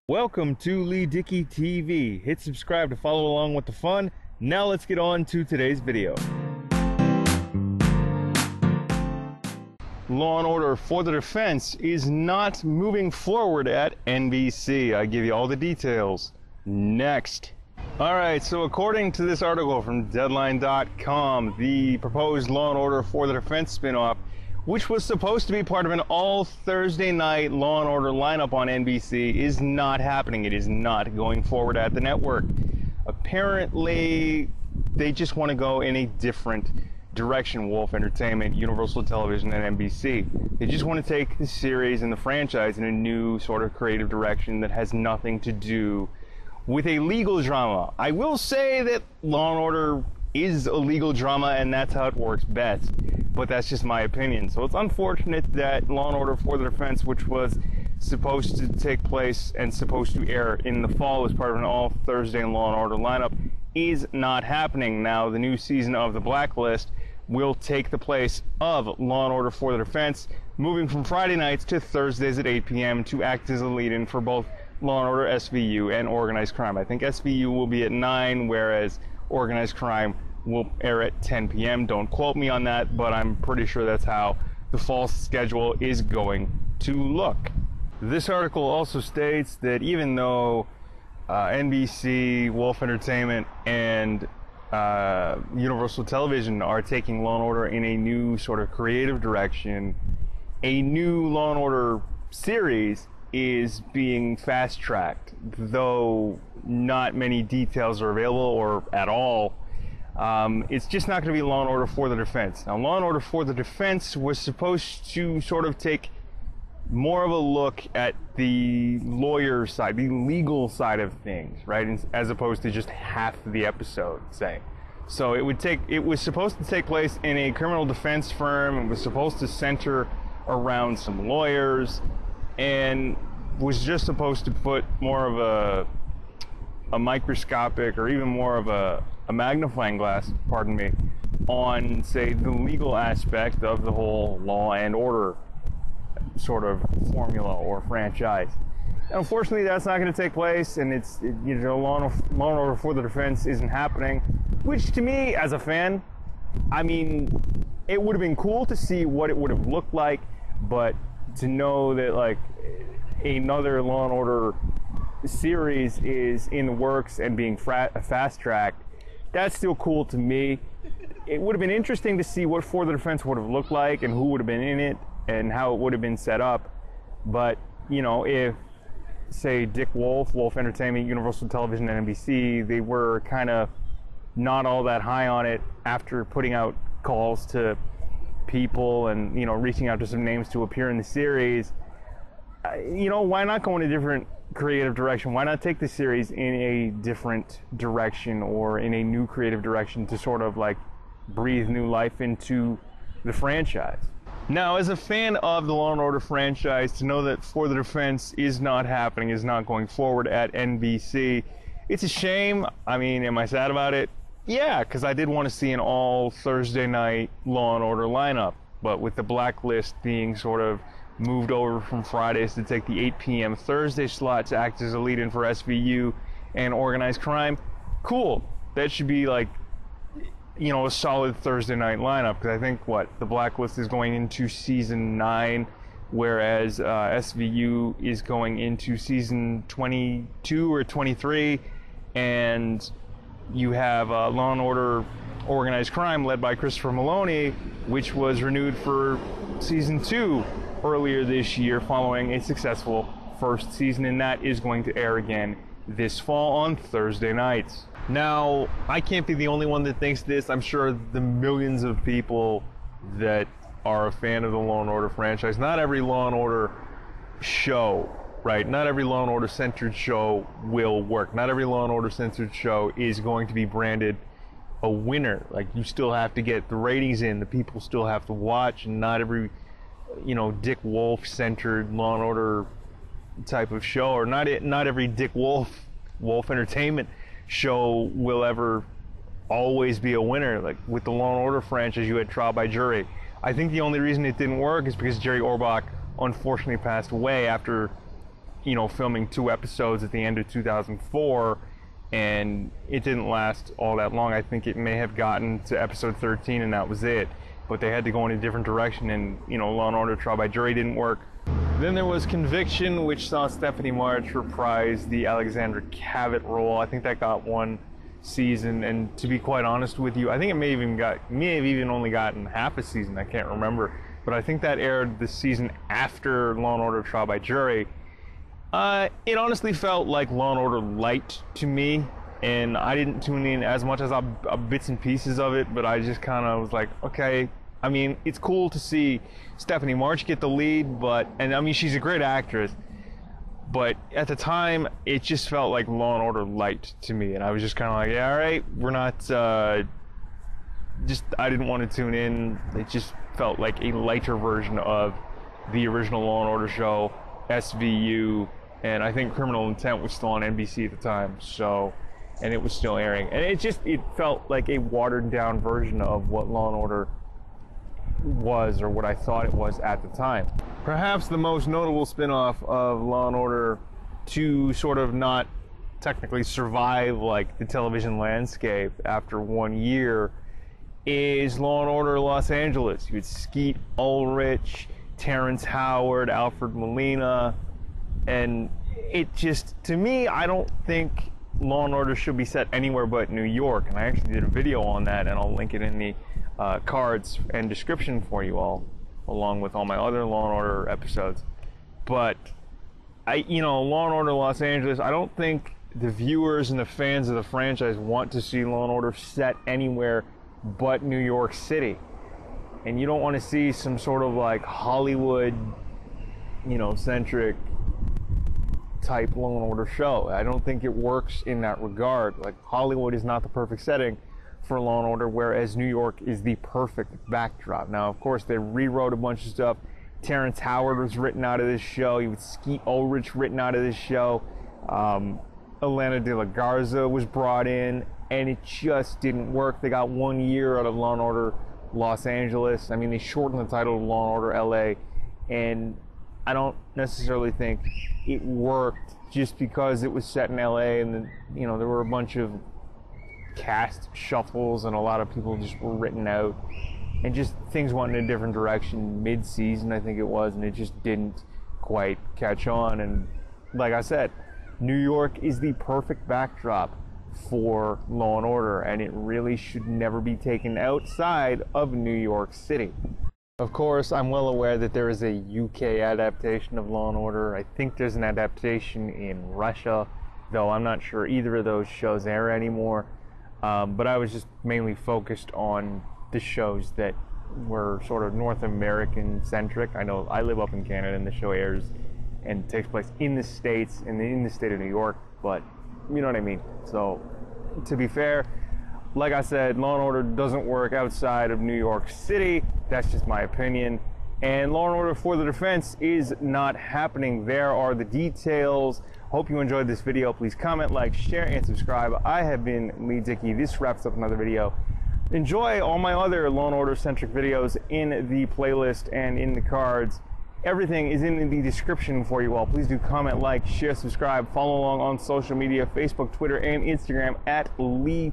Welcome to Leigh Dickey TV. Hit subscribe to follow along with the fun. Now let's get on to today's video. Law and Order for the Defense is not moving forward at NBC. I give you all the details next. Alright, so according to this article from Deadline.com, the proposed Law and Order for the Defense spinoff, which was supposed to be part of an all Thursday night Law and Order lineup on NBC, is not happening. It is not going forward at the network. Apparently, they just want to go in a different direction, Wolf Entertainment, Universal Television, and NBC. They just want to take the series and the franchise in a new sort of creative direction that has nothing to do with a legal drama. I will say that Law and Order is a legal drama, and that's how it works best. But that's just my opinion. So it's unfortunate that Law and Order for the Defense, which was supposed to take place and supposed to air in the fall as part of an all Thursday Law and Order lineup, is not happening. Now, the new season of The Blacklist will take the place of Law and Order for the Defense, moving from Friday nights to Thursdays at 8 p.m. to act as a lead-in for both Law and Order SVU and Organized Crime. I think SVU will be at 9, whereas Organized Crime will air at 10 p.m. Don't quote me on that, but I'm pretty sure that's how the fall schedule is going to look. This article also states that even though NBC, Wolf Entertainment, and Universal Television are taking Law & Order in a new sort of creative direction, a new Law & Order series is being fast-tracked, though not many details are available or at all. It's just not going to be Law & Order for the Defense. Now, Law & Order for the Defense was supposed to sort of take more of a look at the lawyer side, the legal side of things, right? As opposed to just half the episode, say. So it was supposed to take place in a criminal defense firm. It was supposed to center around some lawyers, and was just supposed to put more of a microscopic, or even more of a magnifying glass, pardon me, on, say, the legal aspect of the whole Law and Order sort of formula or franchise. And unfortunately, that's not going to take place, and Law and Order for the Defense isn't happening, which to me, as a fan, I mean, it would have been cool to see what it would have looked like, but to know that, like, another Law and Order series is in the works and being fast-tracked, that's still cool to me. It would have been interesting to see what For the Defense would have looked like and who would have been in it and how it would have been set up. But, you know, if, say, Dick Wolf, Wolf Entertainment, Universal Television, and NBC, they were kind of not all that high on it after putting out calls to people and, you know, reaching out to some names to appear in the series, you know, why not go in a different creative direction? Why not take the series in a different direction, or in a new creative direction, to sort of like breathe new life into the franchise? Now, as a fan of the Law and Order franchise, to know that For the Defense is not happening, is not going forward at NBC, it's a shame. I mean, am I sad about it? Yeah, because I did want to see an all Thursday night Law and Order lineup, but with the Blacklist being sort of moved over from Fridays to take the 8 p.m. Thursday slot to act as a lead-in for SVU and Organized Crime, cool. That should be, like, you know, a solid Thursday night lineup, because I think, the Blacklist is going into season 9, whereas SVU is going into season 22 or 23, and you have Law and Order Organized Crime led by Christopher Maloney, which was renewed for season 2 earlier this year following a successful first season, and that is going to air again this fall on Thursday nights. Now, I can't be the only one that thinks this. I'm sure the millions of people that are a fan of the Law and Order franchise, not every Law and Order show, right? Not every Law and Order centered show will work. Not every Law and Order centered show is going to be branded a winner. Like, you still have to get the ratings in, the people still have to watch, and not every, you know, Dick Wolf centered Law and Order type of show, or not every Dick Wolf Entertainment show will ever always be a winner. Like with the Law and Order franchise, you had Trial by Jury. I think the only reason it didn't work is because Jerry Orbach unfortunately passed away after filming 2 episodes at the end of 2004, and it didn't last all that long. I think it may have gotten to episode 13 and that was it. But they had to go in a different direction, and Law and Order Trial by Jury didn't work. Then there was Conviction, which saw Stephanie March reprise the Alexandra Cabot role. I think that got 1 season, and to be quite honest with you, I think it may have even only gotten half a season. I can't remember, but I think that aired the season after Law and Order Trial by Jury. It honestly felt like Law and Order Light to me, and I didn't tune in as much as bits and pieces of it, but I just kind of was like, okay. I mean, it's cool to see Stephanie March get the lead, and I mean, she's a great actress, but at the time, it just felt like Law and Order Light to me, and I was just kind of like, yeah, all right, we're not, I didn't want to tune in. It just felt like a lighter version of the original Law and Order show, SVU, and I think Criminal Intent was still on NBC at the time, and it was still airing, and it felt like a watered down version of what Law and Order was, or what I thought it was at the time. Perhaps the most notable spin-off of Law and Order to sort of not technically survive like the television landscape after 1 year is Law and Order Los Angeles. You had Skeet Ulrich, Terrence Howard, Alfred Molina, and it just, to me, I don't think Law and Order should be set anywhere but New York, and I actually did a video on that, and I'll link it in the cards and description for you all, along with all my other Law and Order episodes. But Law and Order Los Angeles, I don't think the viewers and the fans of the franchise want to see Law and Order set anywhere but New York City. And you don't want to see some sort of like Hollywood, centric type Law and Order show. I don't think it works in that regard. Like, Hollywood is not the perfect setting for Law and Order, whereas New York is the perfect backdrop. Now, of course, they rewrote a bunch of stuff. Terrence Howard was written out of this show. You had Skeet Ulrich written out of this show. Elena de la Garza was brought in, and it just didn't work. They got 1 year out of Law and Order Los Angeles. I mean, they shortened the title to Law and Order LA, and I don't necessarily think it worked just because it was set in LA, and then, there were a bunch of cast shuffles and a lot of people just were written out, and just things went in a different direction mid-season, I think it was, and it just didn't quite catch on. And like I said, New York is the perfect backdrop for Law and Order, and it really should never be taken outside of New York City. Of course, I'm well aware that there is a UK adaptation of Law and Order. I think there's an adaptation in Russia, though I'm not sure either of those shows air anymore. But I was just mainly focused on the shows that were sort of North American centric. I know I live up in Canada, and the show airs and takes place in the States and in the state of New York, but you know what I mean. So, to be fair, like I said, Law and Order doesn't work outside of New York City. That's just my opinion. And Law and Order for the Defense is not happening. There are the details. Hope you enjoyed this video. Please comment, like, share, and subscribe. I have been Leigh Dickey. This wraps up another video. Enjoy all my other Law and Order centric videos in the playlist and in the cards. Everything is in the description for you all. Please do comment, like, share, subscribe, follow along on social media, Facebook, Twitter, and Instagram at Leigh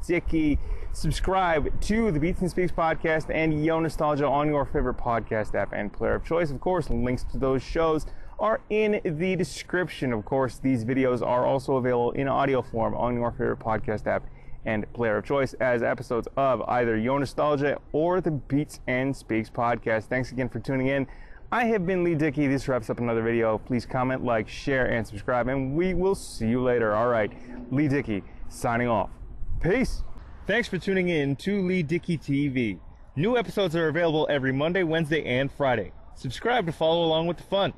Dickey. Subscribe to the Beats and Speaks podcast and Yo Nostalgia on your favorite podcast app and player of choice. Of course, links to those shows are in the description. Of course, these videos are also available in audio form on your favorite podcast app and player of choice as episodes of either Yo Nostalgia or the Beats and Speaks podcast. Thanks again for tuning in. I have been Leigh Dickey. This wraps up another video. Please comment, like, share, and subscribe, and we will see you later. All right, Leigh Dickey signing off. Peace. Thanks for tuning in to Leigh Dickey TV. New episodes are available every Monday, Wednesday, and Friday. Subscribe to follow along with the fun.